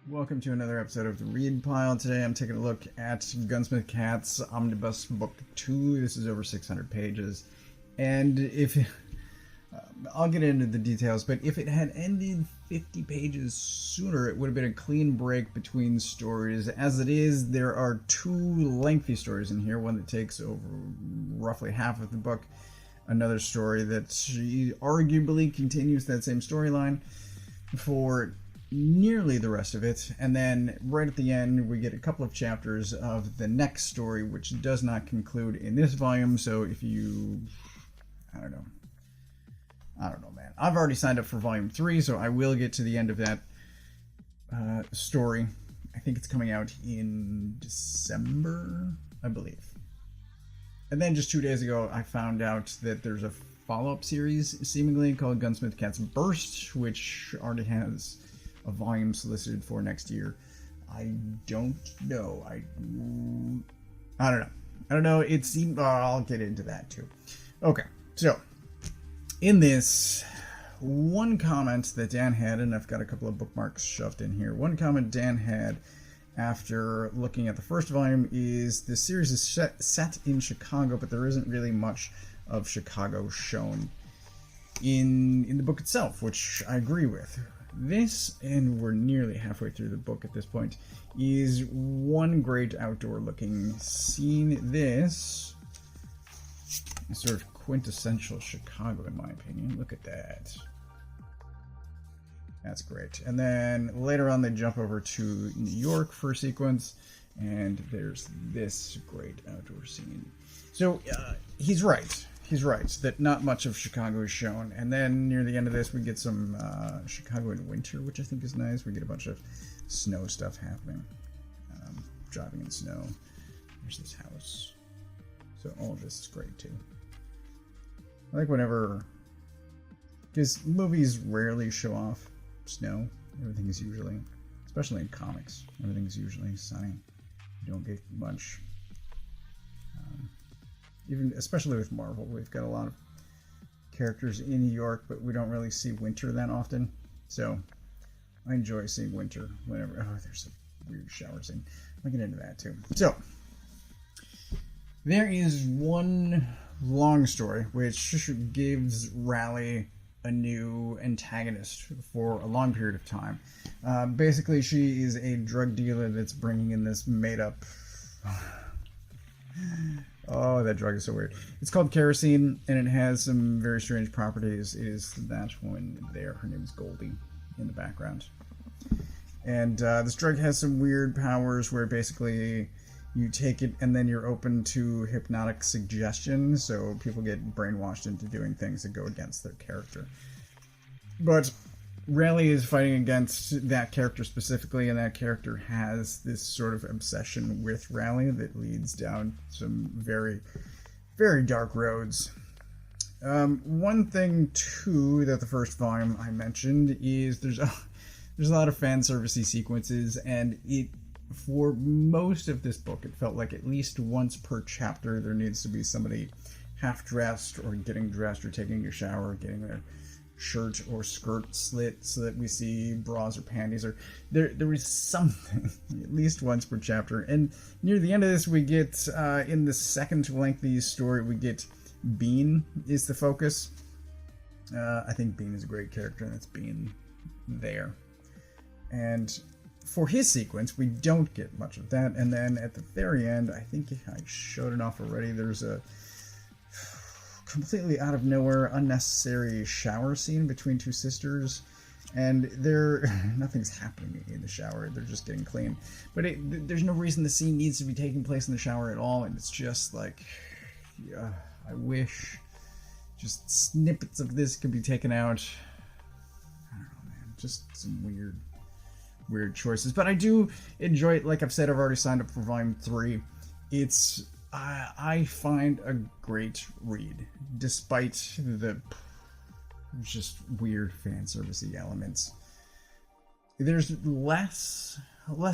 Welcome to another episode of the Read Pile. Today I'm taking a look at Gunsmith Cats Omnibus Book 2. This is over 600 pages. And I'll get into the details, but if it had ended 50 pages sooner, it would have been a clean break between stories. As it is, there are two lengthy stories in here, one that takes over roughly half of the book, another story that arguably continues that same storyline for nearly the rest of it, and then right at the end we get a couple of chapters of the next story, which does not conclude in this volume. So if you I don't know, man. I've already signed up for volume 3, so I will get to the end of that story. I think it's coming out in December, I believe. And then just 2 days ago I found out that there's a follow-up series seemingly called Gunsmith Cats Burst, which already has a volume solicited for next year. I don't know. I don't know. It seemed... I'll get into that too. Okay, so in this, one comment that Dan had, and I've got a couple of bookmarks shoved in here. One comment Dan had after looking at the first volume is the series is set in Chicago, but there isn't really much of Chicago shown in the book itself, which I agree with. This, and we're nearly halfway through the book at this point, is one great outdoor looking scene. This is sort of quintessential Chicago in my opinion. Look at that. That's great. And then later on they jump over to New York for a sequence, and there's this great outdoor scene. So he's right. He's right that not much of Chicago is shown. And then near the end of this we get some Chicago in winter, which I think is nice. We get a bunch of snow stuff happening. Driving in snow. There's this house. So all of this is great too. I like whenever... because movies rarely show off snow. Everything is usually, especially in comics, everything is usually sunny. You don't get much... even especially with Marvel, we've got a lot of characters in New York, but we don't really see winter that often. So I enjoy seeing winter whenever. Oh, there's a weird shower scene. I'll get into that too. So there is one long story which gives Raleigh a new antagonist for a long period of time. Basically, she is a drug dealer that's bringing in this made-up... Oh, that drug is so weird. It's called kerosene, and it has some very strange properties. It is that one there. Her name is Goldie in the background. And this drug has some weird powers where basically you take it and then you're open to hypnotic suggestion, so people get brainwashed into doing things that go against their character. But Raleigh is fighting against that character specifically, and that character has this sort of obsession with Raleigh that leads down some very, very dark roads. One thing, too, that the first volume I mentioned is there's a lot of fan servicey sequences, and for most of this book, it felt like at least once per chapter there needs to be somebody half-dressed or getting dressed or taking a shower or getting their shirt or skirt slit so that we see bras or panties, or there is something at least once per chapter. And near the end of this we get in the second lengthy story we get Bean is the focus. I think Bean is a great character, and it's Bean there. And for his sequence we don't get much of that, and then at the very end, I think I showed it off already, there's a completely out of nowhere, unnecessary shower scene between two sisters, and nothing's happening in the shower. They're just getting clean, but there's no reason the scene needs to be taking place in the shower at all, and it's just like, yeah, I wish just snippets of this could be taken out. I don't know, man, just some weird choices, but I do enjoy it. Like I've said, I've already signed up for volume 3. I find a great read, despite the just weird fan servicey elements. There's less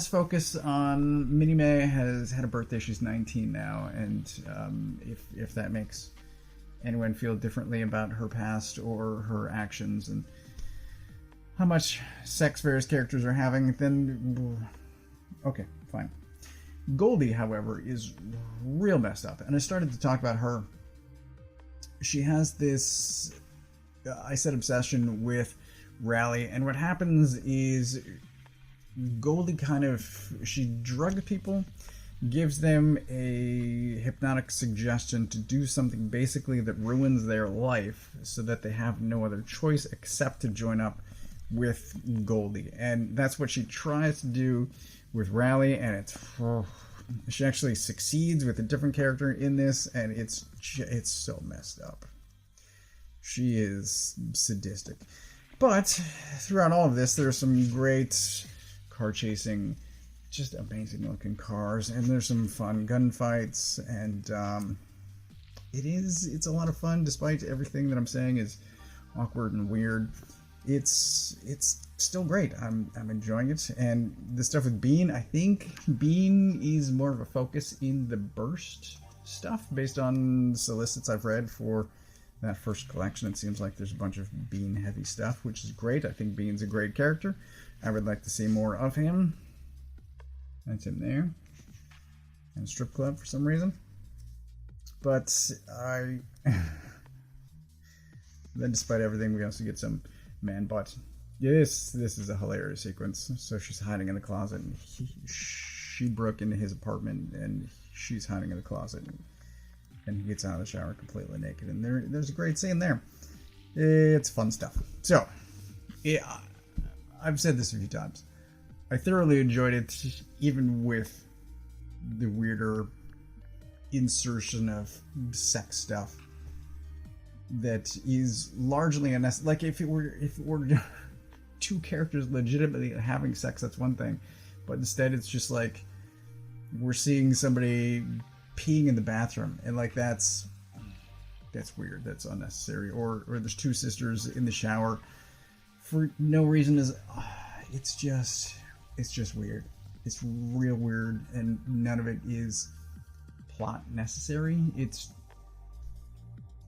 focus on Minnie May. Has had a birthday. She's 19 now, and if that makes anyone feel differently about her past or her actions, and how much sex various characters are having, then okay, fine. Goldie, however, is real messed up, and I started to talk about her. She has this, I said, obsession with Rally, and what happens is Goldie she drugs people, gives them a hypnotic suggestion to do something basically that ruins their life so that they have no other choice except to join up with Goldie. And that's what she tries to do with Rally, and she actually succeeds with a different character in this, and it's so messed up. She is sadistic. But throughout all of this, there's some great car chasing, just amazing looking cars, and there's some fun gunfights, and it's a lot of fun despite everything that I'm saying is awkward and weird. It's still great. I'm enjoying it. And the stuff with Bean, I think Bean is more of a focus in the burst stuff based on solicits I've read for that first collection. It seems like there's a bunch of Bean heavy stuff, which is great. I think Bean's a great character. I would like to see more of him. That's him there. And Strip Club for some reason. But then despite everything, we also get some man butt. This is a hilarious sequence. So she's hiding in the closet, and she broke into his apartment, and she's hiding in the closet, and he gets out of the shower completely naked, and there's a great scene there. It's fun stuff. So, yeah, I've said this a few times. I thoroughly enjoyed it, even with the weirder insertion of sex stuff that is largely unnecessary. Like if it were two characters legitimately having sex, that's one thing, but instead it's just like we're seeing somebody peeing in the bathroom, and like that's weird, that's unnecessary. Or there's two sisters in the shower for no reason. It's just weird. It's real weird, and none of it is plot necessary. It's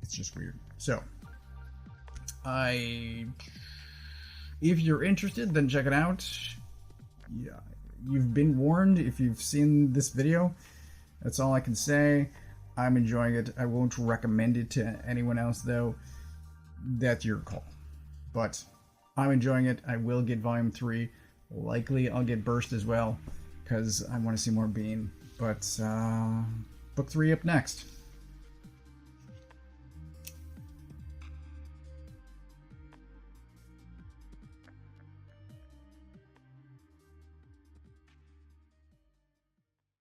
just weird. So if you're interested, then check it out. Yeah, you've been warned if you've seen this video. That's all I can say. I'm enjoying it. I won't recommend it to anyone else, though. That's your call. But I'm enjoying it. I will get Volume 3. Likely I'll get Burst as well, because I want to see more Bean. But Book 3 up next.